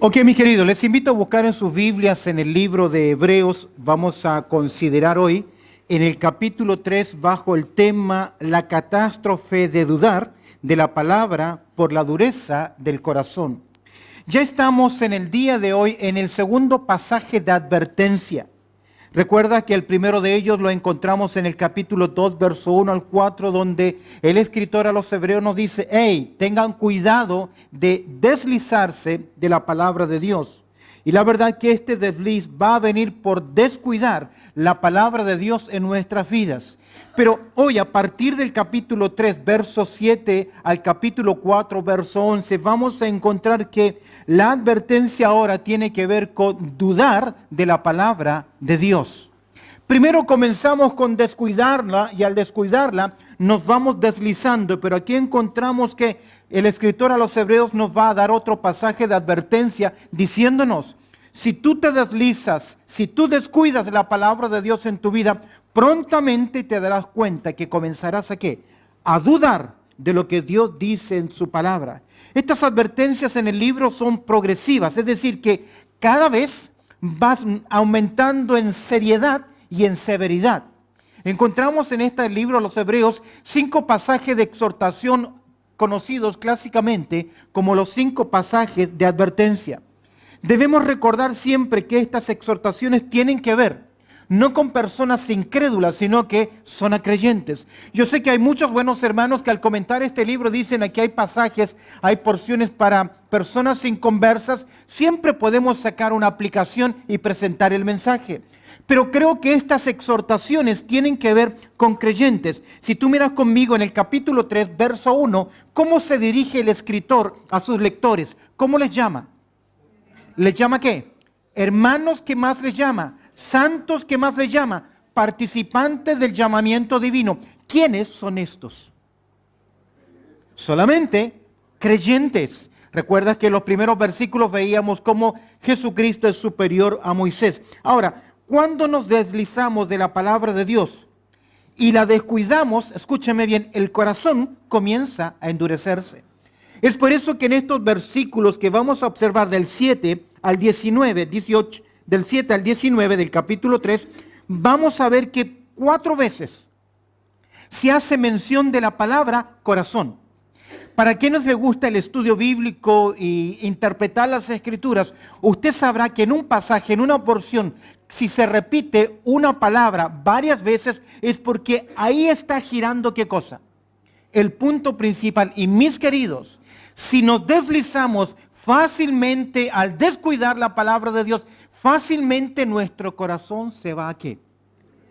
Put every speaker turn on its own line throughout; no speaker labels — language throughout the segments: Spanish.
Ok, mis queridos, les invito a buscar en sus Biblias en el libro de Hebreos. Vamos a considerar hoy en el capítulo 3 bajo el tema la catástrofe de dudar de la palabra por la dureza del corazón. Ya estamos en el día de hoy en el segundo pasaje de advertencia. Recuerda que el primero de ellos lo encontramos en el capítulo 2, verso 1 al 4, donde el escritor a los hebreos nos dice, hey, tengan cuidado de deslizarse de la palabra de Dios. Y la verdad que este desliz va a venir por descuidar la palabra de Dios en nuestras vidas. Pero hoy, a partir del capítulo 3, verso 7 al capítulo 4, verso 11, vamos a encontrar que la advertencia ahora tiene que ver con dudar de la palabra de Dios. Primero comenzamos con descuidarla y al descuidarla nos vamos deslizando, pero aquí encontramos que el escritor a los hebreos nos va a dar otro pasaje de advertencia diciéndonos, si tú te deslizas, si tú descuidas la palabra de Dios en tu vida, prontamente te darás cuenta que comenzarás ¿a qué? A dudar de lo que Dios dice en su palabra. Estas advertencias en el libro son progresivas, es decir, que cada vez vas aumentando en seriedad y en severidad. Encontramos en este libro de los Hebreos 5 pasajes de exhortación conocidos clásicamente como los 5 pasajes de advertencia. Debemos recordar siempre que estas exhortaciones tienen que ver no con personas incrédulas, sino que son a creyentes. Yo sé que hay muchos buenos hermanos que al comentar este libro dicen aquí hay pasajes, hay porciones para personas inconversas. Siempre podemos sacar una aplicación y presentar el mensaje. Pero creo que estas exhortaciones tienen que ver con creyentes. Si tú miras conmigo en el capítulo 3, verso 1, ¿cómo se dirige el escritor a sus lectores? ¿Cómo les llama? ¿Les llama qué? Hermanos, ¿qué más les llama? Santos, ¿qué más les llama? Participantes del llamamiento divino. ¿Quiénes son estos? Solamente creyentes. Recuerdas que en los primeros versículos veíamos cómo Jesucristo es superior a Moisés. Ahora, cuando nos deslizamos de la palabra de Dios y la descuidamos, escúchame bien, el corazón comienza a endurecerse. Es por eso que en estos versículos que vamos a observar del 7 al 19, 18, del 7 al 19 del capítulo 3, vamos a ver que 4 veces se hace mención de la palabra corazón. Para quienes les gusta el estudio bíblico e interpretar las escrituras, usted sabrá que en un pasaje, en una porción, si se repite una palabra varias veces, es porque ahí está girando ¿qué cosa? El punto principal. Y mis queridos, si nos deslizamos fácilmente al descuidar la palabra de Dios, fácilmente nuestro corazón se va ¿a qué?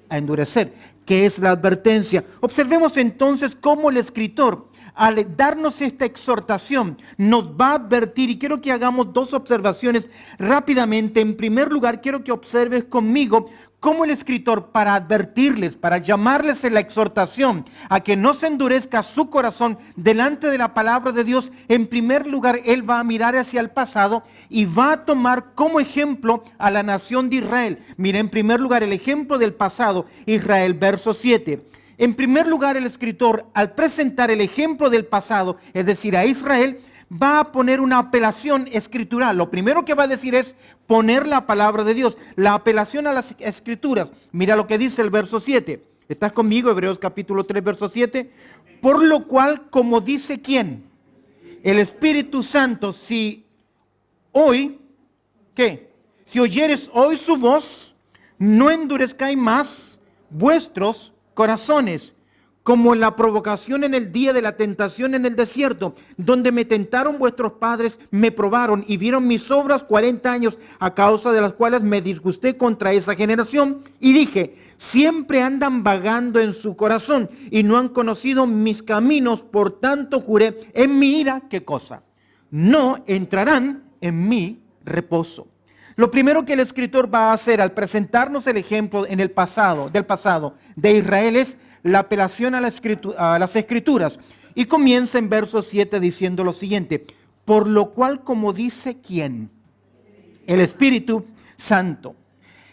A endurecer, que es la advertencia. Observemos entonces cómo el escritor, al darnos esta exhortación, nos va a advertir, y quiero que hagamos 2 observaciones rápidamente. En primer lugar, quiero que observes conmigo cómo el escritor, para advertirles, para llamarles en la exhortación a que no se endurezca su corazón delante de la palabra de Dios, en primer lugar, él va a mirar hacia el pasado y va a tomar como ejemplo a la nación de Israel. Mira, en primer lugar, el ejemplo del pasado, Israel, verso 7. En primer lugar, el escritor, al presentar el ejemplo del pasado, es decir, a Israel, va a poner una apelación escritural. Lo primero que va a decir es poner la palabra de Dios, la apelación a las escrituras. Mira lo que dice el verso 7. ¿Estás conmigo? Hebreos capítulo 3, verso 7. Por lo cual, como dice ¿quién? El Espíritu Santo, si hoy, ¿qué? Si oyeres hoy su voz, no endurezcáis más vuestros corazones, como en la provocación en el día de la tentación en el desierto, donde me tentaron vuestros padres, me probaron y vieron mis obras 40 años, a causa de las cuales me disgusté contra esa generación, y dije, siempre andan vagando en su corazón, y no han conocido mis caminos, por tanto juré en mi ira, ¿qué cosa? No entrarán en mi reposo. Lo primero que el escritor va a hacer al presentarnos el ejemplo en el pasado, del pasado de Israel es la apelación a las escrituras. Y comienza en verso 7 diciendo lo siguiente, por lo cual como dice ¿quién? El Espíritu Santo.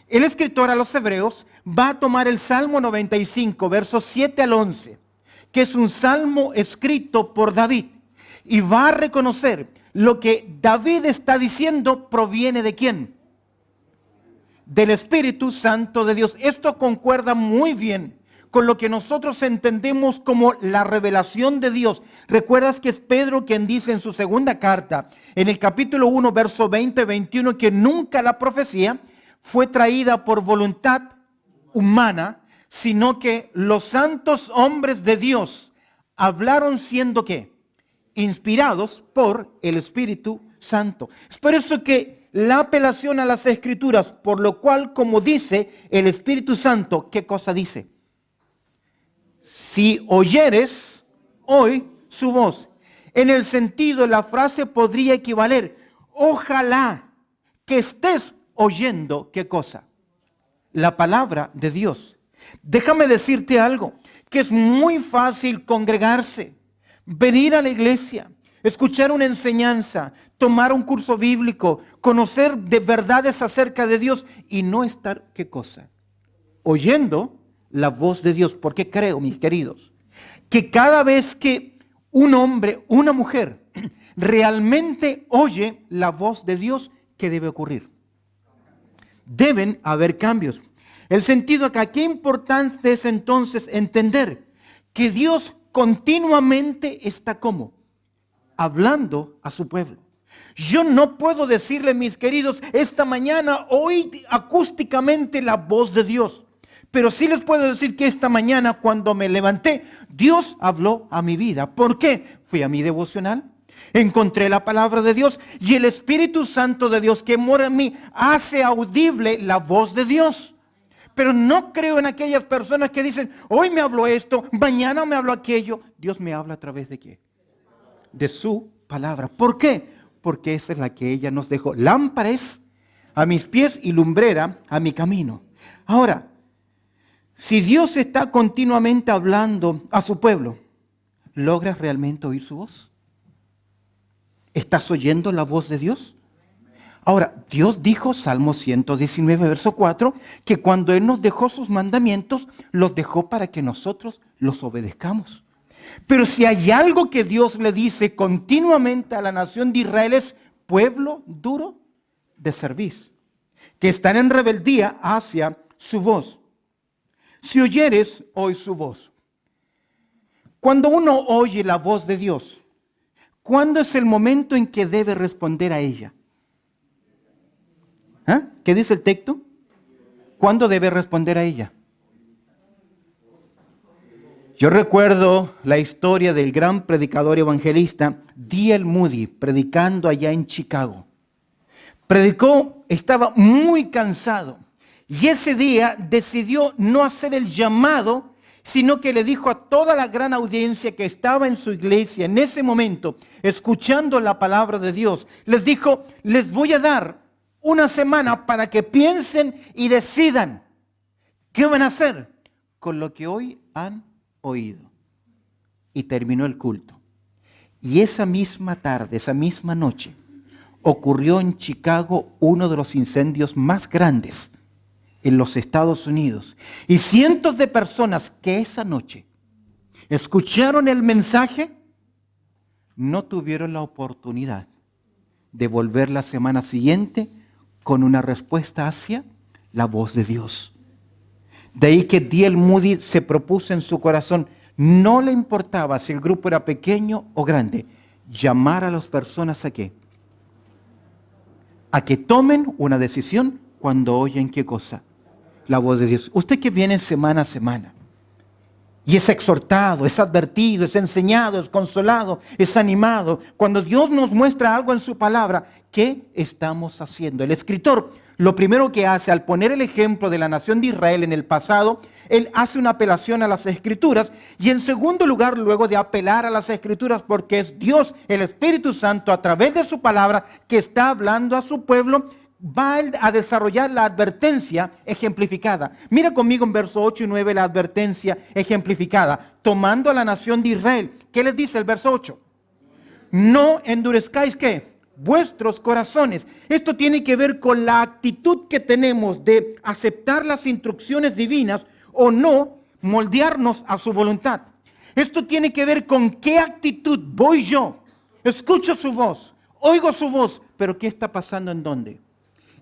El escritor a los hebreos va a tomar el Salmo 95, versos 7 al 11, que es un salmo escrito por David, y va a reconocer lo que David está diciendo proviene ¿de quién? Del Espíritu Santo de Dios. Esto concuerda muy bien con lo que nosotros entendemos como la revelación de Dios. ¿Recuerdas que es Pedro quien dice en su segunda carta, en el capítulo 1, verso 20-21, que nunca la profecía fue traída por voluntad humana, sino que los santos hombres de Dios hablaron siendo ¿qué? Inspirados por el Espíritu Santo. Es por eso que la apelación a las Escrituras, por lo cual, como dice el Espíritu Santo, ¿qué cosa dice? Si oyeres hoy su voz. En el sentido, la frase podría equivaler, ojalá que estés oyendo, ¿qué cosa? La palabra de Dios. Déjame decirte algo, que es muy fácil congregarse, venir a la iglesia, escuchar una enseñanza, tomar un curso bíblico, conocer de verdades acerca de Dios y no estar, ¿qué cosa? Oyendo la voz de Dios. Porque creo, mis queridos, que cada vez que un hombre, una mujer, realmente oye la voz de Dios, ¿qué debe ocurrir? Deben haber cambios. El sentido acá, qué importante es entonces entender que Dios continuamente está ¿cómo? Hablando a su pueblo. Yo no puedo decirle, mis queridos, esta mañana oí acústicamente la voz de Dios. Pero sí les puedo decir que esta mañana cuando me levanté, Dios habló a mi vida. ¿Por qué? Fui a mi devocional, encontré la palabra de Dios y el Espíritu Santo de Dios que mora en mí hace audible la voz de Dios. Pero no creo en aquellas personas que dicen, hoy me habló esto, mañana me habló aquello. Dios me habla a través de ¿qué? De su palabra. ¿Por qué? Porque esa es la que ella nos dejó. Lámpara es a mis pies y lumbrera a mi camino. Ahora, si Dios está continuamente hablando a su pueblo, ¿logras realmente oír su voz? ¿Estás oyendo la voz de Dios? Ahora, Dios dijo, Salmo 119, verso 4, que cuando Él nos dejó sus mandamientos, los dejó para que nosotros los obedezcamos. Pero si hay algo que Dios le dice continuamente a la nación de Israel es pueblo duro de cerviz, que están en rebeldía hacia su voz. Si oyeres hoy su voz. Cuando uno oye la voz de Dios, ¿cuándo es el momento en que debe responder a ella? ¿Qué dice el texto? ¿Cuándo debe responder a ella? Yo recuerdo la historia del gran predicador evangelista D.L. Moody, predicando allá en Chicago. Predicó, estaba muy cansado. Y ese día decidió no hacer el llamado, sino que le dijo a toda la gran audiencia que estaba en su iglesia en ese momento, escuchando la palabra de Dios, les dijo, les voy a dar una semana para que piensen y decidan qué van a hacer con lo que hoy han oído. Y terminó el culto. Y esa misma tarde, esa misma noche, ocurrió en Chicago uno de los incendios más grandes en los Estados Unidos. Y cientos de personas que esa noche escucharon el mensaje, no tuvieron la oportunidad de volver la semana siguiente con una respuesta hacia la voz de Dios. De ahí que D.L. Moody se propuso en su corazón, no le importaba si el grupo era pequeño o grande, llamar a las personas a qué? A que tomen una decisión cuando oyen qué cosa? La voz de Dios. Usted que viene semana a semana y es exhortado, es advertido, es enseñado, es consolado, es animado. Cuando Dios nos muestra algo en su palabra, ¿qué estamos haciendo? El escritor lo primero que hace al poner el ejemplo de la nación de Israel en el pasado, él hace una apelación a las Escrituras y en segundo lugar, luego de apelar a las Escrituras, porque es Dios, el Espíritu Santo, a través de su palabra que está hablando a su pueblo, va a desarrollar la advertencia ejemplificada. Mira conmigo en verso 8 y 9 la advertencia ejemplificada, tomando a la nación de Israel. ¿Qué les dice el verso 8? No endurezcáis, ¿qué? Vuestros corazones. Esto tiene que ver con la actitud que tenemos de aceptar las instrucciones divinas o no moldearnos a su voluntad. Esto tiene que ver con qué actitud voy yo, escucho su voz, Oigo su voz, pero ¿qué está pasando en dónde?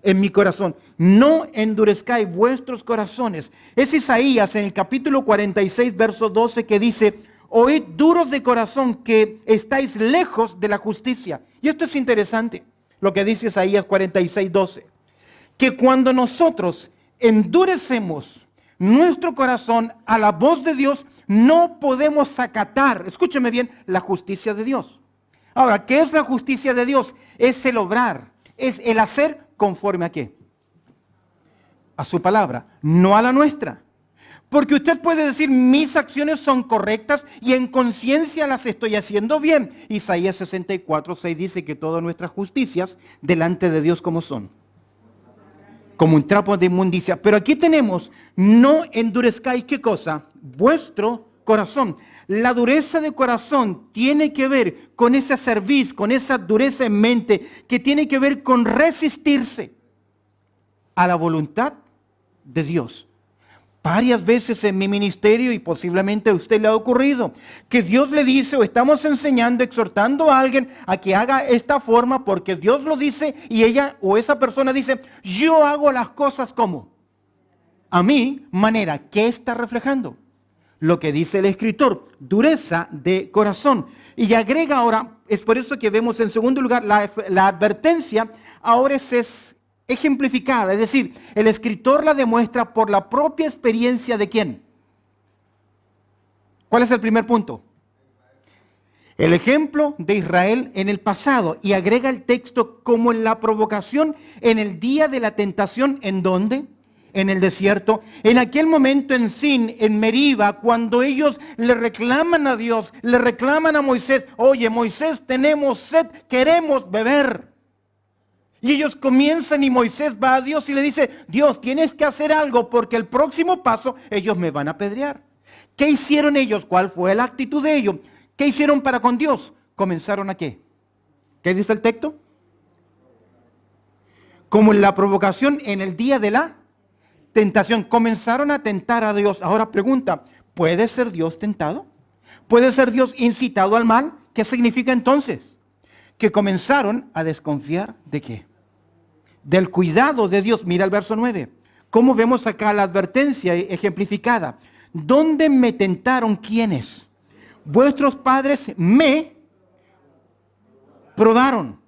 En mi corazón. No endurezcáis vuestros corazones. Es Isaías en el capítulo 46, verso 12 que dice, oíd duros de corazón que estáis lejos de la justicia. Y esto es interesante, lo que dice Isaías 46, 12. Que cuando nosotros endurecemos nuestro corazón a la voz de Dios, no podemos acatar, escúcheme bien, la justicia de Dios. Ahora, ¿qué es la justicia de Dios? Es el obrar, es el hacer conforme a qué? A su palabra, no a la nuestra. Porque usted puede decir, mis acciones son correctas y en conciencia las estoy haciendo bien. Isaías 64, 6 dice que todas nuestras justicias delante de Dios como son. Como un trapo de inmundicia. Pero aquí tenemos, no endurezcáis, ¿qué cosa? Vuestro corazón. La dureza de corazón tiene que ver con esa cerviz, con esa dureza en mente, que tiene que ver con resistirse a la voluntad de Dios. Varias veces en mi ministerio, y posiblemente a usted le ha ocurrido, que Dios le dice o estamos enseñando, exhortando a alguien a que haga esta forma porque Dios lo dice y ella o esa persona dice, yo hago las cosas como a mi manera. ¿Qué está reflejando? Lo que dice el escritor, dureza de corazón. Y agrega ahora, es por eso que vemos en segundo lugar la advertencia, ahora es ejemplificada, es decir, el escritor la demuestra por la propia experiencia de ¿quién? ¿Cuál es el primer punto? El ejemplo de Israel en el pasado, y agrega el texto como en la provocación en el día de la tentación, ¿en dónde? En el desierto, en aquel momento en Sin, en Meriba, cuando ellos le reclaman a Dios, le reclaman a Moisés, oye Moisés, tenemos sed, queremos beber. Y ellos comienzan y Moisés va a Dios y le dice, Dios, tienes que hacer algo porque el próximo paso ellos me van a apedrear. ¿Qué hicieron ellos? ¿Cuál fue la actitud de ellos? ¿Qué hicieron para con Dios? ¿Comenzaron a qué? ¿Qué dice el texto? Como en la provocación en el día de la tentación. Comenzaron a tentar a Dios. Ahora pregunta, ¿puede ser Dios tentado? ¿Puede ser Dios incitado al mal? ¿Qué significa entonces? Que comenzaron a desconfiar ¿de qué? Del cuidado de Dios. Mira el verso 9. ¿Cómo vemos acá la advertencia ejemplificada? ¿Dónde me tentaron quiénes? Vuestros padres me probaron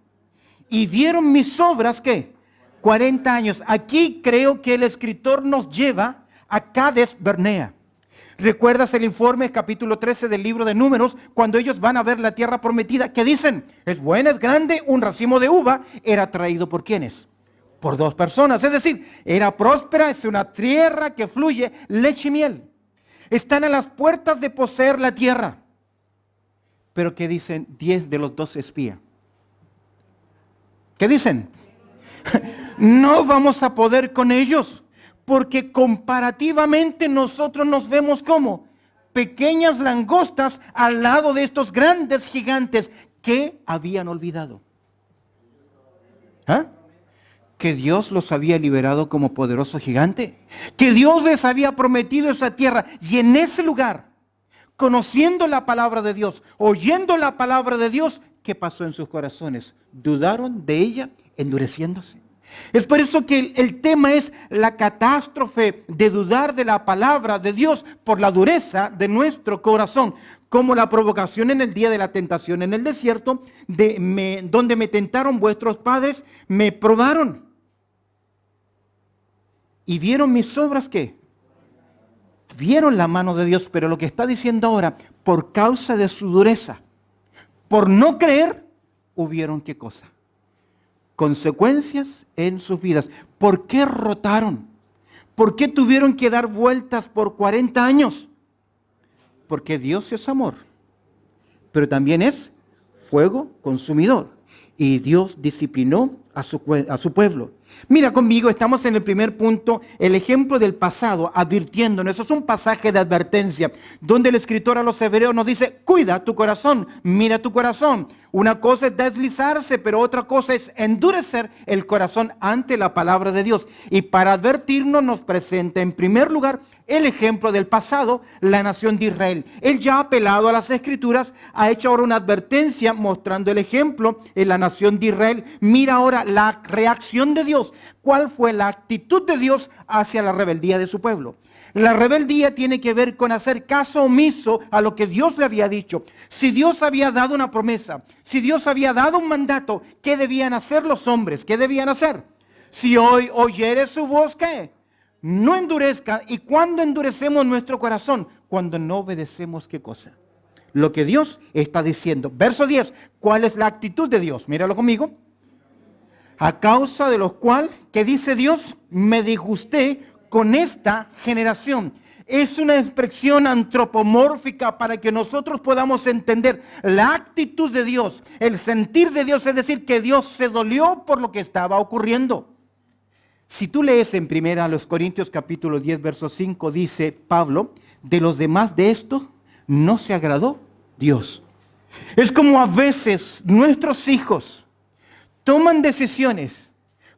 y vieron mis obras, ¿qué? 40 años. Aquí creo que el escritor nos lleva a Cades Barnea. ¿Recuerdas el informe, capítulo 13 del libro de Números, cuando ellos van a ver la tierra prometida? ¿Qué dicen? Es buena, es grande, un racimo de uva. ¿Era traído por quiénes? Por dos personas. Es decir, era próspera, es una tierra que fluye leche y miel. Están a las puertas de poseer la tierra. Pero ¿qué dicen 10 de los 12 espías? ¿Qué dicen? No vamos a poder con ellos. Porque comparativamente nosotros nos vemos como pequeñas langostas al lado de estos grandes gigantes que habían olvidado. ¿Ah? Que Dios los había liberado como poderoso gigante. Que Dios les había prometido esa tierra. Y en ese lugar, conociendo la palabra de Dios, oyendo la palabra de Dios, ¿qué pasó en sus corazones? Dudaron de ella, endureciéndose. Es por eso que el tema es la catástrofe de dudar de la palabra de Dios por la dureza de nuestro corazón, como la provocación en el día de la tentación en el desierto, donde me tentaron vuestros padres, me probaron. ¿Y vieron mis obras qué? Vieron la mano de Dios, pero lo que está diciendo ahora, por causa de su dureza, por no creer, hubieron qué cosa. Consecuencias en sus vidas. ¿Por qué rotaron? ¿Por qué tuvieron que dar vueltas por 40 años? Porque Dios es amor, pero también es fuego consumidor. Y Dios disciplinó a su pueblo. Mira conmigo, estamos en el primer punto, el ejemplo del pasado, advirtiéndonos. Eso es un pasaje de advertencia, donde el escritor a los hebreos nos dice, cuida tu corazón, mira tu corazón. Una cosa es deslizarse, pero otra cosa es endurecer el corazón ante la palabra de Dios. Y para advertirnos nos presenta en primer lugar el ejemplo del pasado, la nación de Israel. Él ya ha apelado a las Escrituras, ha hecho ahora una advertencia mostrando el ejemplo en la nación de Israel. Mira ahora la reacción de Dios. ¿Cuál fue la actitud de Dios hacia la rebeldía de su pueblo? La rebeldía tiene que ver con hacer caso omiso a lo que Dios le había dicho. Si Dios había dado una promesa, si Dios había dado un mandato, ¿qué debían hacer los hombres? ¿Qué debían hacer? Si hoy oyeres su voz, ¿qué? No endurezca. ¿Y cuándo endurecemos nuestro corazón? Cuando no obedecemos, ¿qué cosa? Lo que Dios está diciendo. Verso 10. ¿Cuál es la actitud de Dios? Míralo conmigo. A causa de los cuales, ¿qué dice Dios? Me disgusté con esta generación. Es una expresión antropomórfica para que nosotros podamos entender la actitud de Dios, el sentir de Dios, es decir, que Dios se dolió por lo que estaba ocurriendo. Si tú lees en 1 Corintios capítulo 10, verso 5, dice Pablo, de los demás de estos no se agradó Dios. Es como a veces nuestros hijos toman decisiones,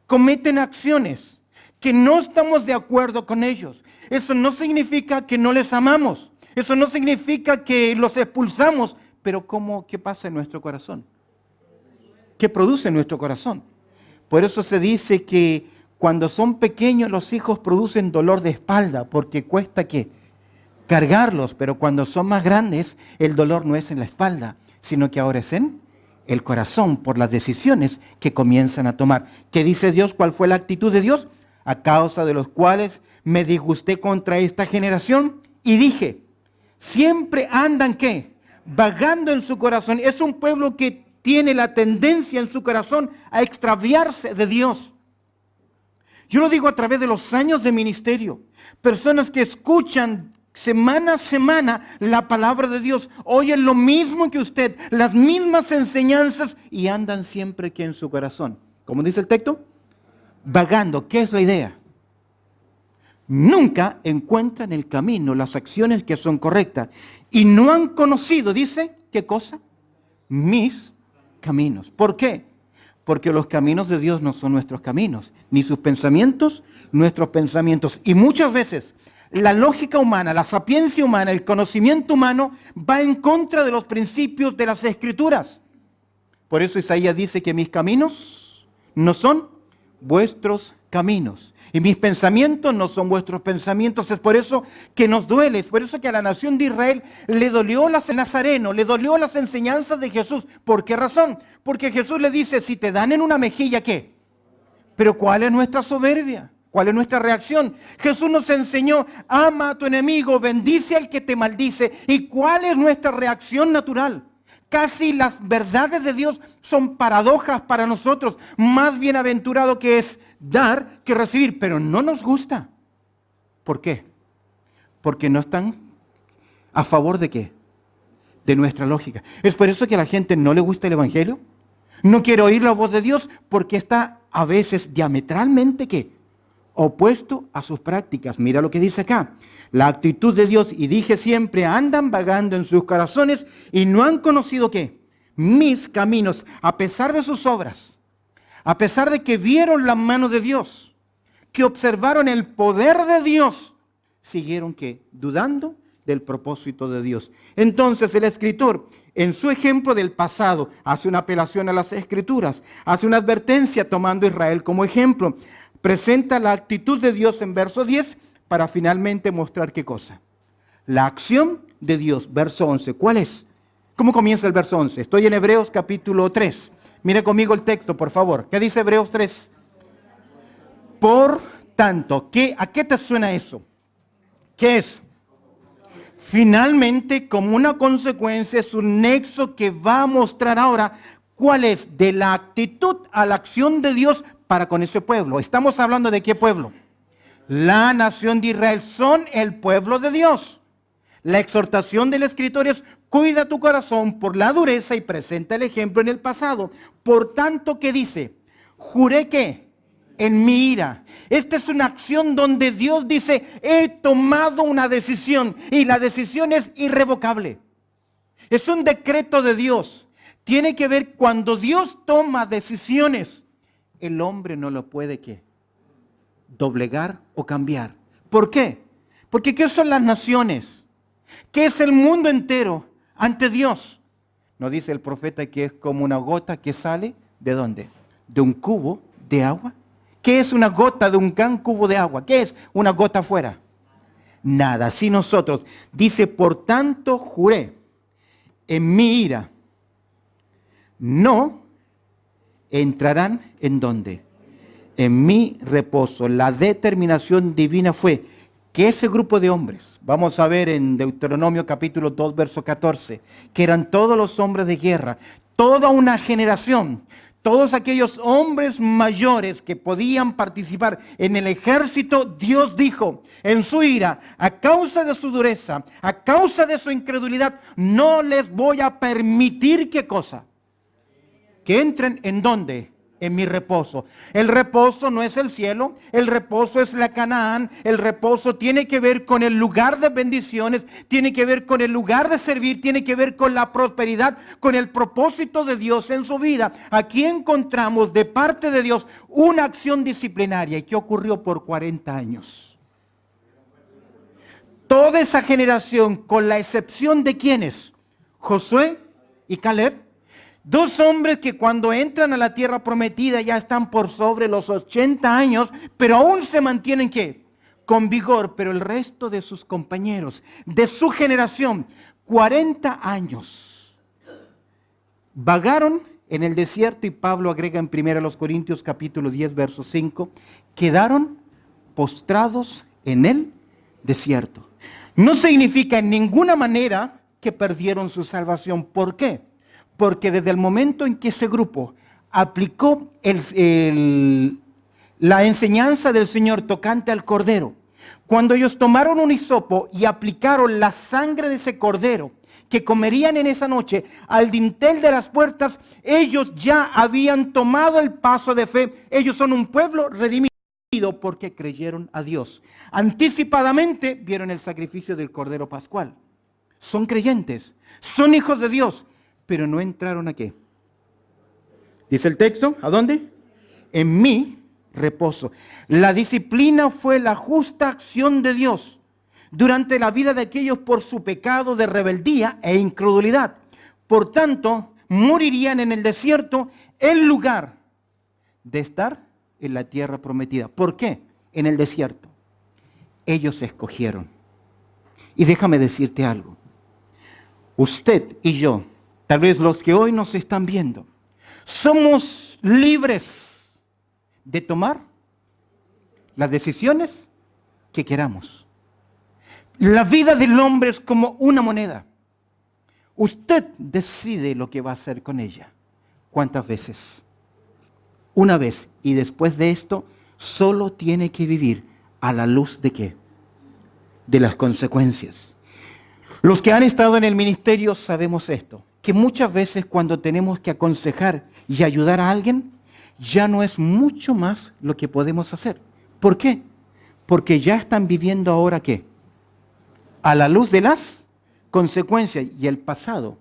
cometen acciones que no estamos de acuerdo con ellos. Eso no significa que no les amamos. Eso no significa que los expulsamos. Pero ¿qué pasa en nuestro corazón? ¿Qué produce en nuestro corazón? Por eso se dice que cuando son pequeños los hijos producen dolor de espalda porque cuesta ¿qué? Cargarlos. Pero cuando son más grandes el dolor no es en la espalda, sino que ahora es en el corazón por las decisiones que comienzan a tomar. ¿Qué dice Dios? ¿Cuál fue la actitud de Dios? A causa de los cuales me disgusté contra esta generación y dije, siempre andan ¿qué? Vagando en su corazón. Es un pueblo que tiene la tendencia en su corazón a extraviarse de Dios. Yo lo digo a través de los años de ministerio. Personas que escuchan semana a semana la palabra de Dios, oyen lo mismo que usted, las mismas enseñanzas y andan siempre que en su corazón. ¿Cómo dice el texto? Vagando. ¿Qué es la idea? Nunca encuentran el camino, las acciones que son correctas y no han conocido, dice, ¿qué cosa? Mis caminos. ¿Por qué? Porque los caminos de Dios no son nuestros caminos, ni sus pensamientos, nuestros pensamientos. Y muchas veces la lógica humana, la sapiencia humana, el conocimiento humano va en contra de los principios de las Escrituras. Por eso Isaías dice que mis caminos no son vuestros caminos y mis pensamientos no son vuestros pensamientos. Es por eso que nos duele, es por eso que a la nación de Israel le dolió Nazareno, le dolió las enseñanzas de Jesús. ¿Por qué razón? Porque Jesús le dice, si te dan en una mejilla, ¿qué? Pero ¿cuál es nuestra soberbia? ¿Cuál es nuestra reacción? Jesús nos enseñó, ama a tu enemigo, bendice al que te maldice. ¿Y cuál es nuestra reacción natural? Casi las verdades de Dios son paradojas para nosotros. Más bienaventurado que es dar que recibir, pero no nos gusta. ¿Por qué? Porque no están a favor de qué? De nuestra lógica. Es por eso que a la gente no le gusta el Evangelio. No quiere oír la voz de Dios porque está a veces diametralmente ¿qué? Opuesto a sus prácticas. Mira lo que dice acá. La actitud de Dios, y dije siempre, andan vagando en sus corazones y no han conocido ¿qué? Mis caminos, a pesar de sus obras, a pesar de que vieron la mano de Dios, que observaron el poder de Dios, siguieron ¿qué? Dudando del propósito de Dios. Entonces el escritor, en su ejemplo del pasado, hace una apelación a las Escrituras, hace una advertencia tomando a Israel como ejemplo, presenta la actitud de Dios en verso 10 para finalmente mostrar ¿qué cosa? La acción de Dios, verso 11. ¿Cuál es? ¿Cómo comienza el verso 11? Estoy en Hebreos capítulo 3. Mire conmigo el texto, por favor. ¿Qué dice Hebreos 3? Por tanto, ¿a qué te suena eso? ¿Qué es? Finalmente, como una consecuencia, es un nexo que va a mostrar ahora cuál es de la actitud a la acción de Dios para con ese pueblo. Estamos hablando de qué pueblo. La nación de Israel son el pueblo de Dios. La exhortación del escritor es, cuida tu corazón por la dureza, y presenta el ejemplo en el pasado. Por tanto, ¿qué dice? Juré que en mi ira. Esta es una acción donde Dios dice, he tomado una decisión y la decisión es irrevocable. Es un decreto de Dios. Tiene que ver cuando Dios toma decisiones, el hombre no lo puede ¿qué? Doblegar o cambiar. ¿Por qué? Porque ¿qué son las naciones? ¿Qué es el mundo entero ante Dios? Nos dice el profeta que es como una gota que sale, ¿de dónde? De un cubo de agua. ¿Qué es una gota de un gran cubo de agua? ¿Qué es una gota afuera? Nada. Si nosotros, dice, por tanto juré en mi ira, no entrarán ¿en dónde? En mi reposo. La determinación divina fue que ese grupo de hombres, vamos a ver en Deuteronomio capítulo 2, verso 14, que eran todos los hombres de guerra, toda una generación, todos aquellos hombres mayores que podían participar en el ejército, Dios dijo, en su ira, a causa de su dureza, a causa de su incredulidad, no les voy a permitir, ¿qué cosa? Que entren ¿en dónde? En mi reposo. El reposo no es el cielo, el reposo es la Canaán, el reposo tiene que ver con el lugar de bendiciones, tiene que ver con el lugar de servir, tiene que ver con la prosperidad, con el propósito de Dios en su vida. Aquí encontramos de parte de Dios una acción disciplinaria. ¿Y qué ocurrió por 40 años? Toda esa generación, con la excepción de ¿quiénes? Josué y Caleb. Dos hombres que cuando entran a la tierra prometida ya están por sobre los 80 años, pero aún se mantienen ¿qué? Con vigor, pero el resto de sus compañeros, de su generación, 40 años, vagaron en el desierto y Pablo agrega en 1 Corintios capítulo 10, verso 5, quedaron postrados en el desierto. No significa en ninguna manera que perdieron su salvación. ¿Por qué? Porque desde el momento en que ese grupo aplicó la enseñanza del Señor tocante al cordero, cuando ellos tomaron un hisopo y aplicaron la sangre de ese cordero que comerían en esa noche al dintel de las puertas, ellos ya habían tomado el paso de fe. Ellos son un pueblo redimido porque creyeron a Dios. Anticipadamente vieron el sacrificio del cordero pascual. Son creyentes, son hijos de Dios. Pero no entraron ¿a qué? Dice el texto, ¿a dónde? En mi reposo. La disciplina fue la justa acción de Dios durante la vida de aquellos por su pecado de rebeldía e incredulidad. Por tanto, morirían en el desierto en lugar de estar en la tierra prometida. ¿Por qué? En el desierto. Ellos escogieron. Y déjame decirte algo. Usted y yo, tal vez los que hoy nos están viendo, somos libres de tomar las decisiones que queramos. La vida del hombre es como una moneda. Usted decide lo que va a hacer con ella. ¿Cuántas veces? Una vez. Y después de esto, solo tiene que vivir a la luz de ¿qué? De las consecuencias. Los que han estado en el ministerio sabemos esto, que muchas veces cuando tenemos que aconsejar y ayudar a alguien, ya no es mucho más lo que podemos hacer. ¿Por qué? Porque ya están viviendo ahora ¿qué? A la luz de las consecuencias, y el pasado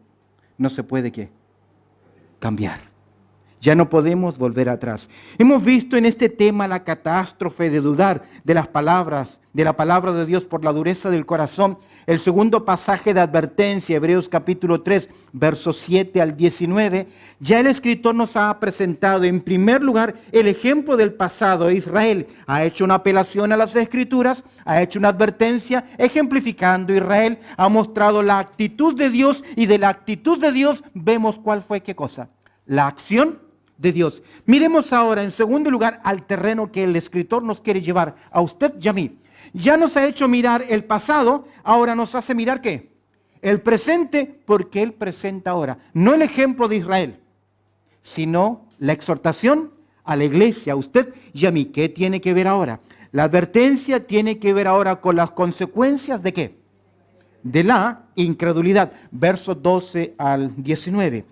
no se puede ¿qué? Cambiar. Ya no podemos volver atrás. Hemos visto en este tema la catástrofe de dudar de las palabras, de la palabra de Dios por la dureza del corazón. El segundo pasaje de advertencia, Hebreos capítulo 3, versos 7 al 19, ya el escritor nos ha presentado en primer lugar el ejemplo del pasado. Israel ha hecho una apelación a las Escrituras, ha hecho una advertencia ejemplificando Israel, ha mostrado la actitud de Dios y de la actitud de Dios vemos cuál fue qué cosa, la acción de Dios. Miremos ahora en segundo lugar al terreno que el escritor nos quiere llevar a usted y a mí. Ya nos ha hecho mirar el pasado, ahora nos hace mirar ¿qué? El presente, porque Él presenta ahora, no el ejemplo de Israel, sino la exhortación a la iglesia, a usted y a mí. ¿Qué tiene que ver ahora? La advertencia tiene que ver ahora con las consecuencias ¿de qué? De la incredulidad. Versos 12 al 19.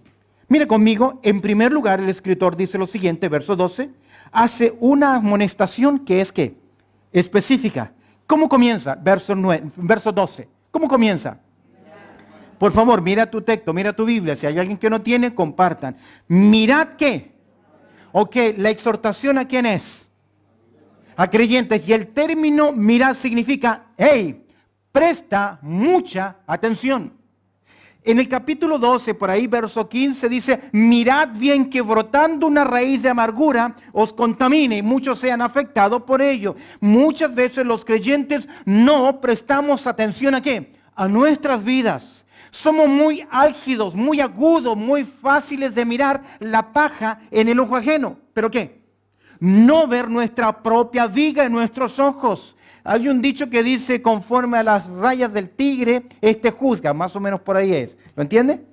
Mire conmigo, en primer lugar el escritor dice lo siguiente, verso 12. hace una amonestación que es ¿qué? Específica. ¿Cómo comienza? Verso 12. ¿Cómo comienza? Por favor, mira tu texto, mira tu Biblia. Si hay alguien que no tiene, compartan. Mirad qué. Ok, la exhortación ¿a quién es? A creyentes. Y el término mirad significa, hey, presta mucha atención. En el capítulo 12, por ahí, verso 15, dice, mirad bien que brotando una raíz de amargura os contamine y muchos sean afectados por ello. Muchas veces los creyentes no prestamos atención ¿a qué? A nuestras vidas. Somos muy álgidos, muy agudos, muy fáciles de mirar la paja en el ojo ajeno. ¿Pero qué? No ver nuestra propia viga en nuestros ojos. Hay un dicho que dice, conforme a las rayas del tigre, juzga, más o menos por ahí es. ¿Lo entiende?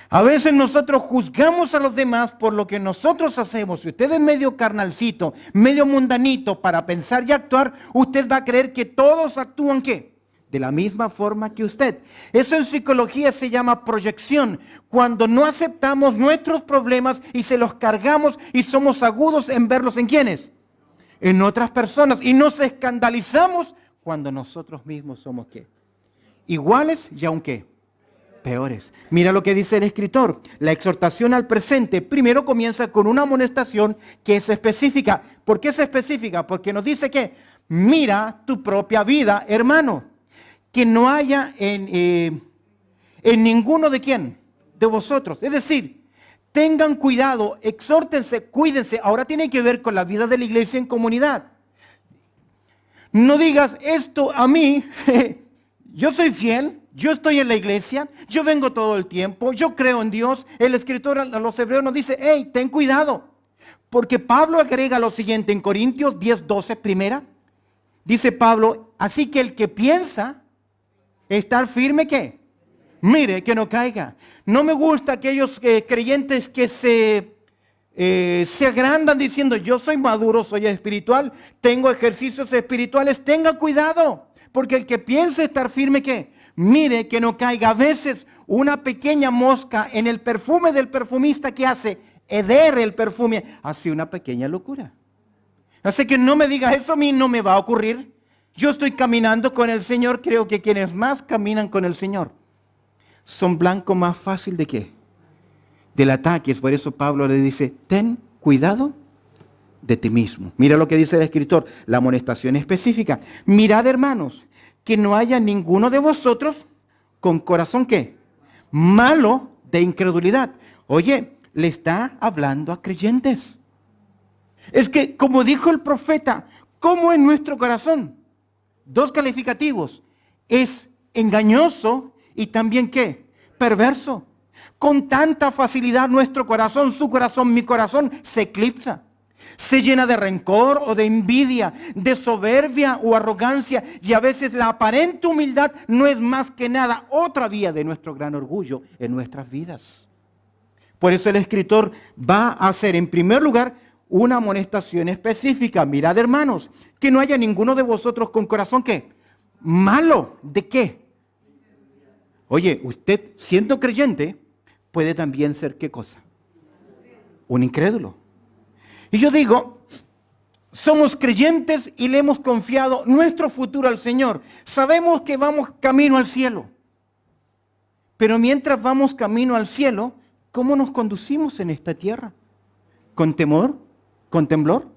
A veces nosotros juzgamos a los demás por lo que nosotros hacemos. Si usted es medio carnalcito, medio mundanito para pensar y actuar, usted va a creer que todos actúan ¿qué? De la misma forma que usted. Eso en psicología se llama proyección. Cuando no aceptamos nuestros problemas y se los cargamos y somos agudos en verlos en ¿quiénes? En otras personas, y nos escandalizamos cuando nosotros mismos somos ¿qué? Iguales y aunque peores. Mira lo que dice el escritor. La exhortación al presente primero comienza con una amonestación que es específica. ¿Por qué es específica? Porque nos dice que mira tu propia vida, hermano. Que no haya en ninguno de quién, de vosotros. Es decir, tengan cuidado, exhórtense, cuídense. Ahora tiene que ver con la vida de la iglesia en comunidad. No digas esto a mí, yo soy fiel, yo estoy en la iglesia, yo vengo todo el tiempo, yo creo en Dios. El escritor a los hebreos nos dice, hey, ten cuidado. Porque Pablo agrega lo siguiente en Corintios 10:12, primera. Dice Pablo, así que el que piensa estar firme, ¿qué? Mire que no caiga. No me gusta aquellos creyentes que se agrandan diciendo yo soy maduro, soy espiritual, tengo ejercicios espirituales. Tenga cuidado, porque el que piense estar firme, ¿qué? Mire que no caiga. A veces una pequeña mosca en el perfume del perfumista que hace heder el perfume, hace una pequeña locura. Así que no me diga eso, a mí no me va a ocurrir. Yo estoy caminando con el Señor. Creo que quienes más caminan con el Señor son blanco más fácil de qué? Del ataque. Por eso Pablo le dice, ten cuidado de ti mismo. Mira lo que dice el escritor, la amonestación específica. Mirad, hermanos, que no haya ninguno de vosotros con corazón ¿qué? Malo de incredulidad. Oye, le está hablando a creyentes. Es que, como dijo el profeta, ¿cómo es nuestro corazón? Dos calificativos. Es engañoso y también ¿qué? Perverso. Con tanta facilidad nuestro corazón, su corazón, mi corazón, se eclipsa. Se llena de rencor o de envidia, de soberbia o arrogancia. Y a veces la aparente humildad no es más que nada otra vía de nuestro gran orgullo en nuestras vidas. Por eso el escritor va a hacer en primer lugar una amonestación específica. Mirad, hermanos, que no haya ninguno de vosotros con corazón ¿qué? Malo. ¿De qué? Oye, usted siendo creyente puede también ser ¿qué cosa? Un incrédulo. Y yo digo, somos creyentes y le hemos confiado nuestro futuro al Señor. Sabemos que vamos camino al cielo. Pero mientras vamos camino al cielo, ¿cómo nos conducimos en esta tierra? ¿Con temor? ¿Con temblor?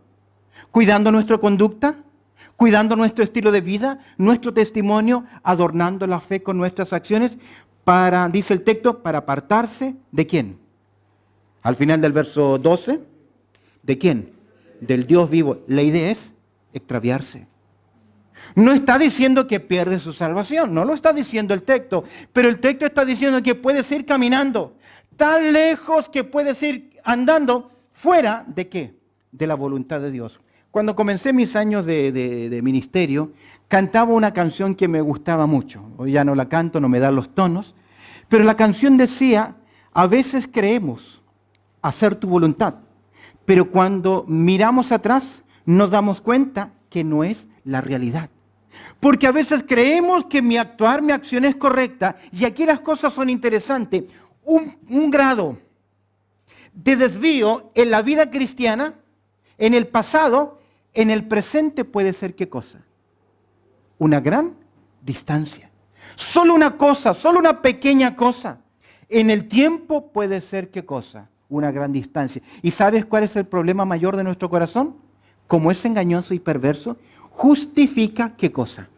¿Cuidando nuestra conducta? ¿Cuidando nuestro estilo de vida? ¿Nuestro testimonio? ¿Adornando la fe con nuestras acciones? Para, dice el texto, para apartarse ¿de quién? Al final del verso 12, ¿de quién? Del Dios vivo. La idea es extraviarse. No está diciendo que pierde su salvación, no lo está diciendo el texto, pero el texto está diciendo que puedes ir caminando tan lejos que puedes ir andando fuera ¿de qué? De la voluntad de Dios. Cuando comencé mis años de ministerio, cantaba una canción que me gustaba mucho. Hoy ya no la canto, no me dan los tonos, pero la canción decía, a veces creemos hacer tu voluntad, pero cuando miramos atrás nos damos cuenta que no es la realidad. Porque a veces creemos que mi actuar, mi acción es correcta, y aquí las cosas son interesantes. Un grado de desvío en la vida cristiana en el pasado, en el presente puede ser ¿qué cosa? Una gran distancia. Solo una cosa, solo una pequeña cosa. En el tiempo puede ser ¿qué cosa? Una gran distancia. ¿Y sabes cuál es el problema mayor de nuestro corazón? Como es engañoso y perverso, justifica ¿qué cosa?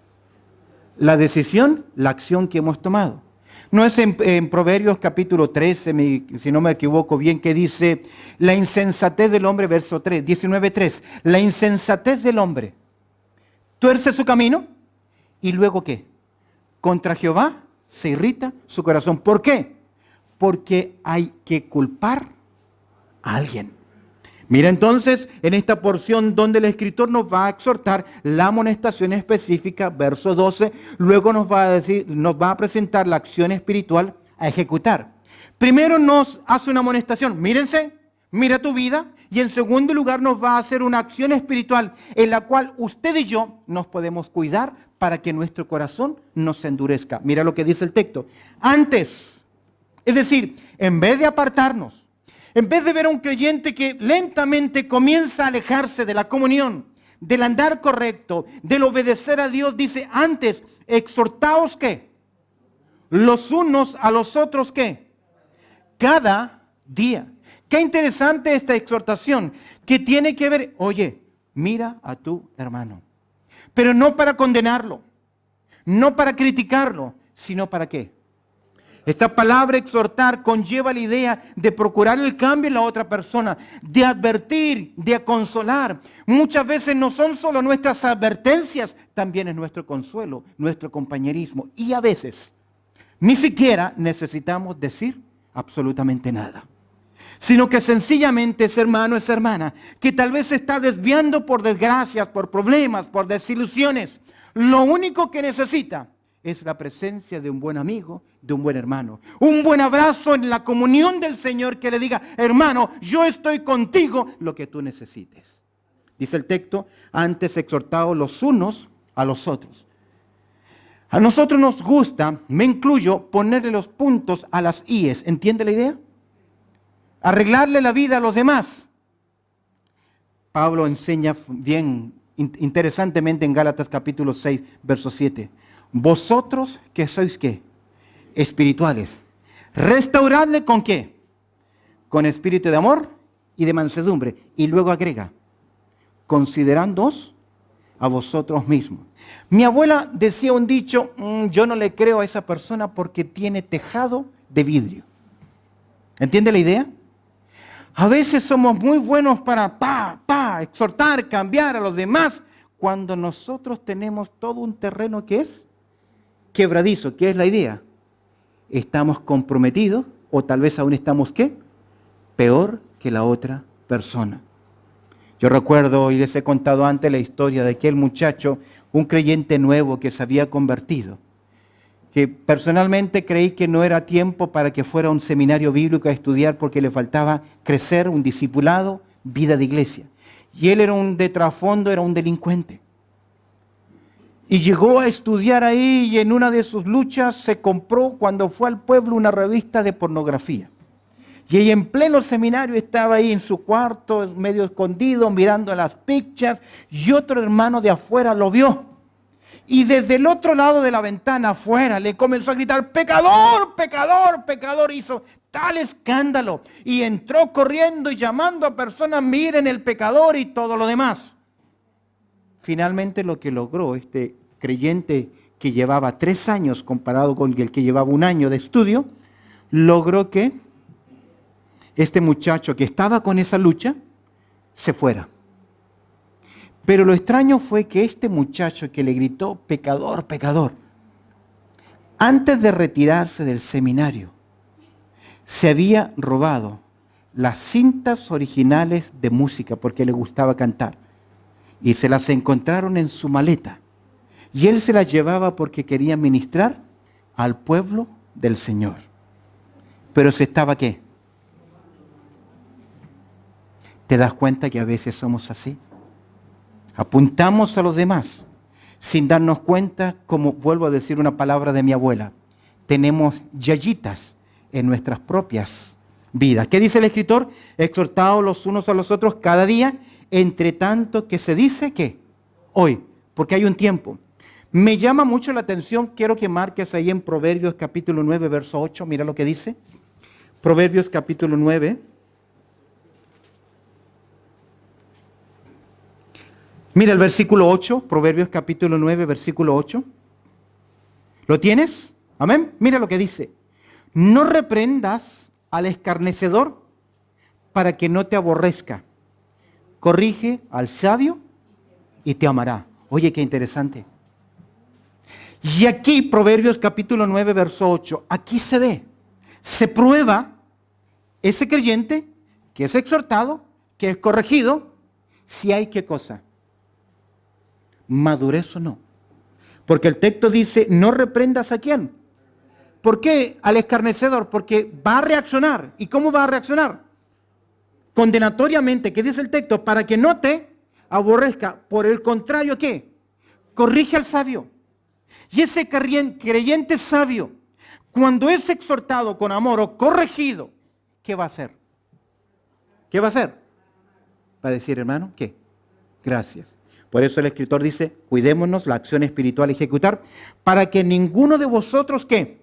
La decisión, la acción que hemos tomado. No es en Proverbios capítulo 13, si no me equivoco bien, que dice la insensatez del hombre, verso 3, 19:3. La insensatez del hombre tuerce su camino y luego ¿qué? Contra Jehová se irrita su corazón. ¿Por qué? Porque hay que culpar a alguien. Mira entonces en esta porción donde el escritor nos va a exhortar la amonestación específica, verso 12, luego nos va a presentar la acción espiritual a ejecutar. Primero nos hace una amonestación, mírense, mira tu vida, y en segundo lugar nos va a hacer una acción espiritual en la cual usted y yo nos podemos cuidar para que nuestro corazón no se endurezca. Mira lo que dice el texto. Antes, es decir, en vez de apartarnos, en vez de ver a un creyente que lentamente comienza a alejarse de la comunión, del andar correcto, del obedecer a Dios, dice antes, exhortaos ¿qué? Los unos a los otros ¿qué? Cada día. Qué interesante esta exhortación que tiene que ver, oye, mira a tu hermano, pero no para condenarlo, no para criticarlo, sino para ¿qué? Esta palabra exhortar conlleva la idea de procurar el cambio en la otra persona, de advertir, de consolar. Muchas veces no son solo nuestras advertencias, también es nuestro consuelo, nuestro compañerismo. Y a veces ni siquiera necesitamos decir absolutamente nada, sino que sencillamente ese hermano, esa hermana, que tal vez se está desviando por desgracias, por problemas, por desilusiones, lo único que necesita es la presencia de un buen amigo, de un buen hermano. Un buen abrazo en la comunión del Señor que le diga, hermano, yo estoy contigo, lo que tú necesites. Dice el texto, antes exhortados los unos a los otros. A nosotros nos gusta, me incluyo, ponerle los puntos a las íes. ¿Entiende la idea? Arreglarle la vida a los demás. Pablo enseña bien, interesantemente en Gálatas capítulo 6, verso 7. Vosotros que sois ¿qué? Espirituales. Restauradle con ¿qué? Con espíritu de amor y de mansedumbre. Y luego agrega, considerándoos a vosotros mismos. Mi abuela decía un dicho, yo no le creo a esa persona porque tiene tejado de vidrio. ¿Entiende la idea? A veces somos muy buenos para exhortar, cambiar a los demás, cuando nosotros tenemos todo un terreno que es quebradizo. ¿Qué es la idea? Estamos comprometidos o tal vez aún estamos ¿qué? Peor que la otra persona. Yo recuerdo y les he contado antes la historia de aquel muchacho, un creyente nuevo que se había convertido, que personalmente creí que no era tiempo para que fuera a un seminario bíblico a estudiar porque le faltaba crecer, un discipulado, vida de iglesia. Y él era de trasfondo, era un delincuente. Y llegó a estudiar ahí y en una de sus luchas se compró cuando fue al pueblo una revista de pornografía. Y ella en pleno seminario estaba ahí en su cuarto, medio escondido, mirando las pictures, y otro hermano de afuera lo vio. Y desde el otro lado de la ventana afuera le comenzó a gritar, pecador, pecador, pecador. Hizo tal escándalo y entró corriendo y llamando a personas, miren el pecador y todo lo demás. Finalmente lo que logró este creyente que llevaba 3 años comparado con el que llevaba 1 año de estudio, logró que este muchacho que estaba con esa lucha se fuera. Pero lo extraño fue que este muchacho que le gritó, pecador, pecador, antes de retirarse del seminario, se había robado las cintas originales de música porque le gustaba cantar. Y se las encontraron en su maleta. Y él se las llevaba porque quería ministrar al pueblo del Señor. Pero se estaba ¿qué? ¿Te das cuenta que a veces somos así? Apuntamos a los demás sin darnos cuenta, como vuelvo a decir una palabra de mi abuela, tenemos yayitas en nuestras propias vidas. ¿Qué dice el escritor? Exhortaos los unos a los otros cada día entre tanto que se dice que hoy, porque hay un tiempo. Me llama mucho la atención, quiero que marques ahí en Proverbios capítulo 9, verso 8, mira lo que dice. Proverbios capítulo 9. Mira el versículo 8, Proverbios capítulo 9, versículo 8. ¿Lo tienes? Amén. Mira lo que dice. No reprendas al escarnecedor para que no te aborrezca. Corrige al sabio y te amará. Oye, qué interesante. Y aquí, Proverbios capítulo 9, verso 8, aquí se ve, se prueba ese creyente que es exhortado, que es corregido, si hay qué cosa, madurez o no. Porque el texto dice, no reprendas a quién. ¿Por qué? Al escarnecedor, porque va a reaccionar. ¿Y cómo va a reaccionar? Condenatoriamente, ¿qué dice el texto? Para que no te aborrezca. Por el contrario, ¿qué? Corrige al sabio. Y ese creyente sabio, cuando es exhortado con amor o corregido, ¿qué va a hacer? ¿Qué va a hacer? Va a decir, hermano, ¿qué? Gracias. Por eso el escritor dice, cuidémonos la acción espiritual a ejecutar, para que ninguno de vosotros, ¿qué?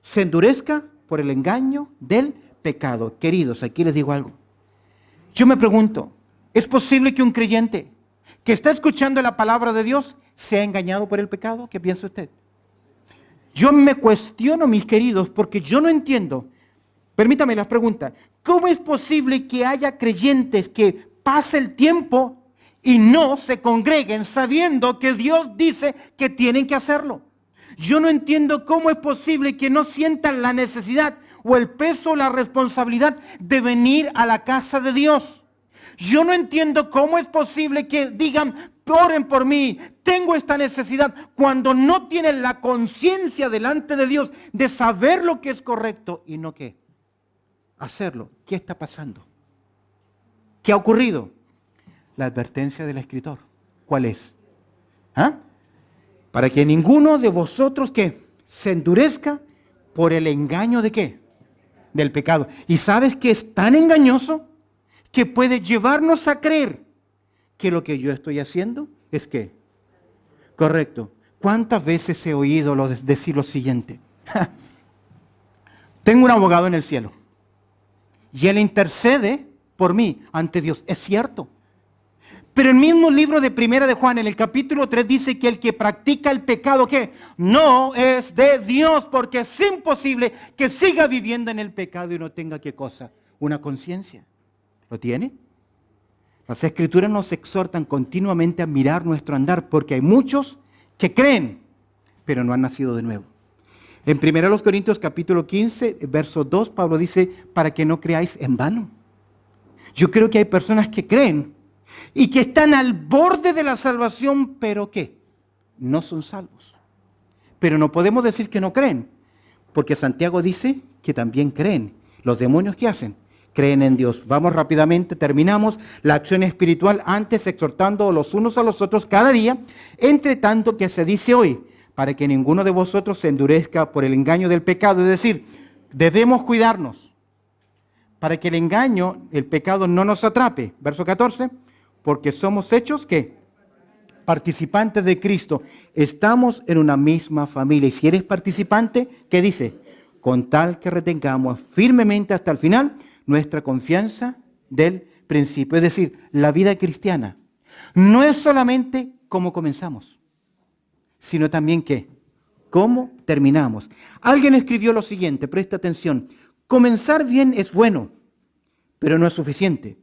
Se endurezca por el engaño del pecado. Queridos, aquí les digo algo. Yo me pregunto, ¿es posible que un creyente que está escuchando la palabra de Dios sea engañado por el pecado? ¿Qué piensa usted? Yo me cuestiono, mis queridos, porque yo no entiendo. Permítame las preguntas. ¿Cómo es posible que haya creyentes que pase el tiempo y no se congreguen sabiendo que Dios dice que tienen que hacerlo? Yo no entiendo cómo es posible que no sientan la necesidad o el peso o la responsabilidad de venir a la casa de Dios. Yo no entiendo cómo es posible que digan, oren por mí, tengo esta necesidad, cuando no tienen la conciencia delante de Dios de saber lo que es correcto y no qué, hacerlo. ¿Qué está pasando? ¿Qué ha ocurrido? La advertencia del escritor. ¿Cuál es? ¿Ah? Para que ninguno de vosotros ¿qué? Se endurezca por el engaño de qué? Del pecado. ¿Y sabes que es tan engañoso que puede llevarnos a creer que lo que yo estoy haciendo es qué? Correcto. ¿Cuántas veces he oído decir lo siguiente? Tengo un abogado en el cielo y él intercede por mí ante Dios. Es cierto. Pero el mismo libro de Primera de Juan, en el capítulo 3, dice que el que practica el pecado, ¿qué? No es de Dios, porque es imposible que siga viviendo en el pecado y no tenga, ¿qué cosa? Una conciencia. ¿Lo tiene? Las Escrituras nos exhortan continuamente a mirar nuestro andar, porque hay muchos que creen, pero no han nacido de nuevo. En 1 Corintios capítulo 15, verso 2, Pablo dice, para que no creáis en vano. Yo creo que hay personas que creen y que están al borde de la salvación, pero ¿qué? No son salvos. Pero no podemos decir que no creen, porque Santiago dice que también creen. ¿Los demonios qué hacen? Creen en Dios. Vamos rápidamente, terminamos la acción espiritual antes exhortando los unos a los otros cada día, entre tanto que se dice hoy, para que ninguno de vosotros se endurezca por el engaño del pecado. Es decir, debemos cuidarnos para que el engaño, el pecado no nos atrape. Verso 14, porque somos hechos, ¿qué? Participantes de Cristo. Estamos en una misma familia. Y si eres participante, ¿qué dice? Con tal que retengamos firmemente hasta el final nuestra confianza del principio. Es decir, la vida cristiana no es solamente cómo comenzamos, sino también ¿qué? Cómo terminamos. Alguien escribió lo siguiente, presta atención. Comenzar bien es bueno, pero no es suficiente.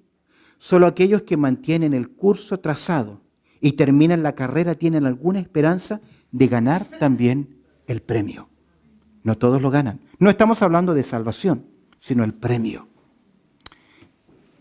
Solo aquellos que mantienen el curso trazado y terminan la carrera tienen alguna esperanza de ganar también el premio. No todos lo ganan. No estamos hablando de salvación, sino el premio.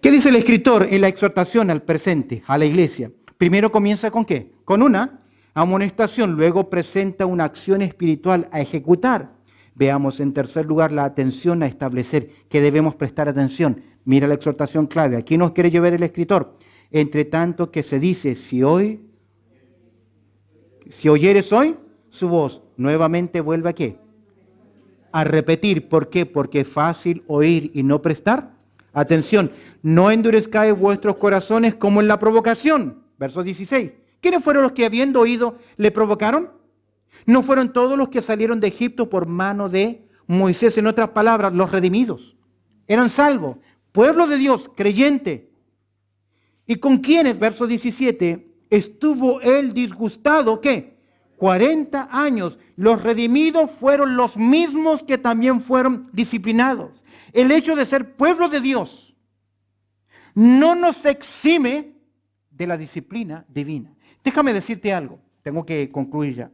¿Qué dice el escritor en la exhortación al presente, a la iglesia? Primero comienza con ¿qué? Con una amonestación, luego presenta una acción espiritual a ejecutar. Veamos en tercer lugar la atención a establecer, que debemos prestar atención. Mira la exhortación clave. Aquí nos quiere llevar el escritor. Entre tanto que se dice, si oyeres hoy su voz, nuevamente vuelve a ¿qué? A repetir. ¿Por qué? Porque es fácil oír y no prestar atención. No endurezcáis vuestros corazones como en la provocación. Verso 16. ¿Quiénes fueron los que habiendo oído le provocaron? ¿No fueron todos los que salieron de Egipto por mano de Moisés? En otras palabras, los redimidos. Eran salvos. Pueblo de Dios, creyente. ¿Y con quiénes? Verso 17. Estuvo él disgustado, ¿qué? 40 años. Los redimidos fueron los mismos que también fueron disciplinados. El hecho de ser pueblo de Dios no nos exime de la disciplina divina. Déjame decirte algo. Tengo que concluir ya.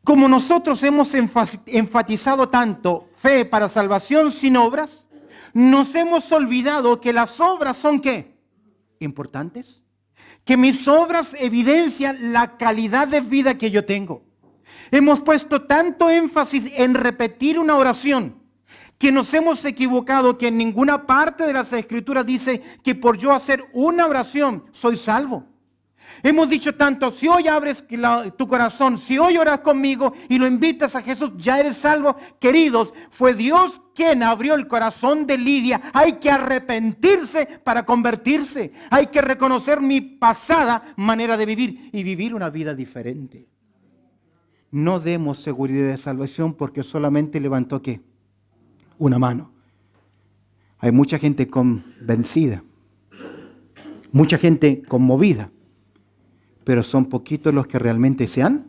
Como nosotros hemos enfatizado tanto fe para salvación sin obras, nos hemos olvidado que las obras son ¿qué? Importantes. Que mis obras evidencian la calidad de vida que yo tengo. Hemos puesto tanto énfasis en repetir una oración que nos hemos equivocado que en ninguna parte de las Escrituras dice que por yo hacer una oración soy salvo. Hemos dicho tanto, si hoy abres tu corazón, si hoy oras conmigo y lo invitas a Jesús, ya eres salvo. Queridos, fue Dios quien abrió el corazón de Lidia. Hay que arrepentirse para convertirse. Hay que reconocer mi pasada manera de vivir y vivir una vida diferente. No demos seguridad de salvación porque solamente levantó ¿qué? Una mano. Hay mucha gente convencida, mucha gente conmovida, pero son poquitos los que realmente se han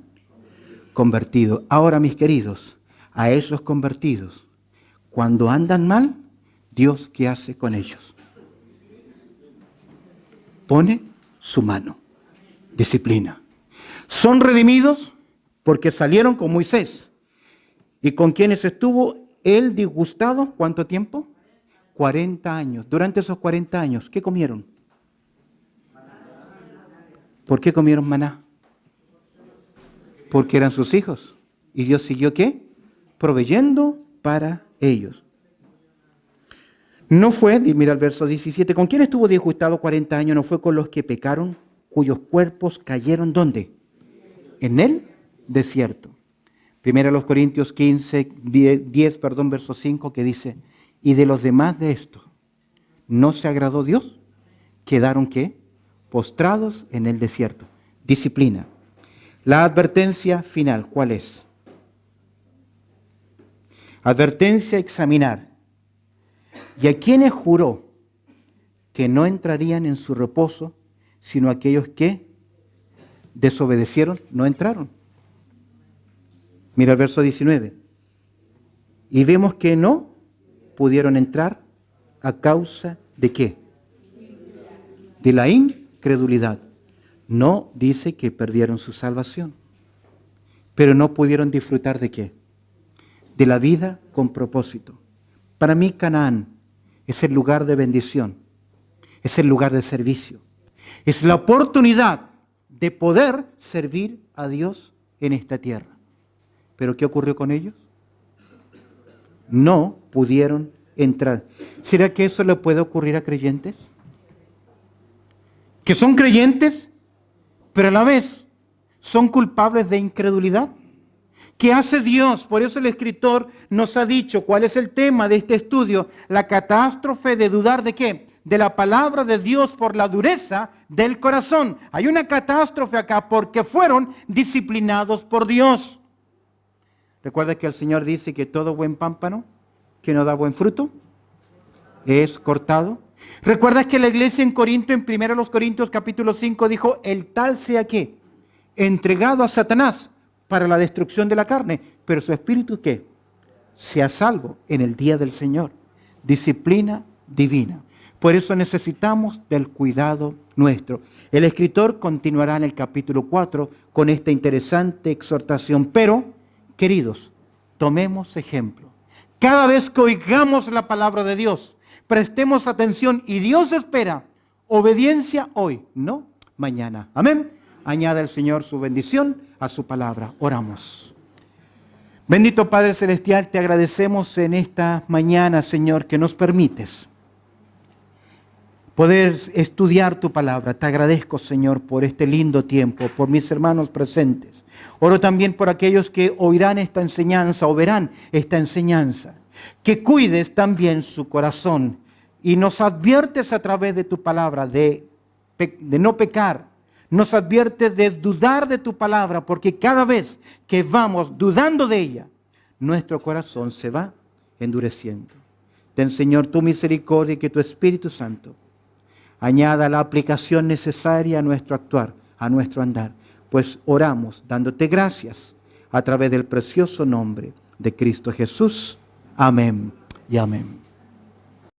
convertido. Ahora, mis queridos, a esos convertidos, cuando andan mal, Dios, ¿qué hace con ellos? Pone su mano, disciplina. Son redimidos porque salieron con Moisés. ¿Y con quienes estuvo él disgustado? ¿Cuánto tiempo? 40 años. Durante esos 40 años, ¿qué comieron? ¿Por qué comieron maná? Porque eran sus hijos. ¿Y Dios siguió qué? Proveyendo para ellos. No fue, mira el verso 17, ¿con quién estuvo disgustado 40 años? No fue con los que pecaron, cuyos cuerpos cayeron, ¿dónde? En el desierto. Primero los Corintios 15, 10, verso 5, que dice, y de los demás de esto, ¿no se agradó Dios? ¿Quedaron qué? Postrados en el desierto. Disciplina. La advertencia final, ¿cuál es? Advertencia, examinar. ¿Y a quienes juró que no entrarían en su reposo, sino aquellos que desobedecieron, no entraron? Mira el verso 19. Y vemos que no pudieron entrar a causa de ¿qué? De la incredulidad. No dice que perdieron su salvación, pero no pudieron disfrutar de ¿qué? De la vida con propósito. Para mí Canaán es el lugar de bendición, es el lugar de servicio, es la oportunidad de poder servir a Dios en esta tierra. ¿Pero qué ocurrió con ellos? No pudieron entrar. ¿Será que eso le puede ocurrir a creyentes? Que son creyentes, pero a la vez son culpables de incredulidad. ¿Qué hace Dios? Por eso el escritor nos ha dicho cuál es el tema de este estudio. La catástrofe de dudar de ¿qué? De la palabra de Dios por la dureza del corazón. Hay una catástrofe acá porque fueron disciplinados por Dios. Recuerda que el Señor dice que todo buen pámpano que no da buen fruto es cortado. ¿Recuerdas que la iglesia en Corinto, en 1 Corintios capítulo 5, dijo, el tal sea ¿qué? Entregado a Satanás para la destrucción de la carne, pero su espíritu ¿qué? Sea salvo en el día del Señor. Disciplina divina. Por eso necesitamos del cuidado nuestro. El escritor continuará en el capítulo 4 con esta interesante exhortación, pero, queridos, tomemos ejemplo. Cada vez que oigamos la palabra de Dios, prestemos atención y Dios espera obediencia hoy, no mañana. Amén. Añada el Señor su bendición a su palabra. Oramos. Bendito Padre Celestial, te agradecemos en esta mañana, Señor, que nos permites poder estudiar tu palabra. Te agradezco, Señor, por este lindo tiempo, por mis hermanos presentes. Oro también por aquellos que oirán esta enseñanza o verán esta enseñanza. Que cuides también su corazón, y nos adviertes a través de tu palabra de no pecar. Nos adviertes de dudar de tu palabra, porque cada vez que vamos dudando de ella, nuestro corazón se va endureciendo. Ten, Señor, tu misericordia y que tu Espíritu Santo añada la aplicación necesaria a nuestro actuar, a nuestro andar. Pues oramos dándote gracias a través del precioso nombre de Cristo Jesús. Amén y amén.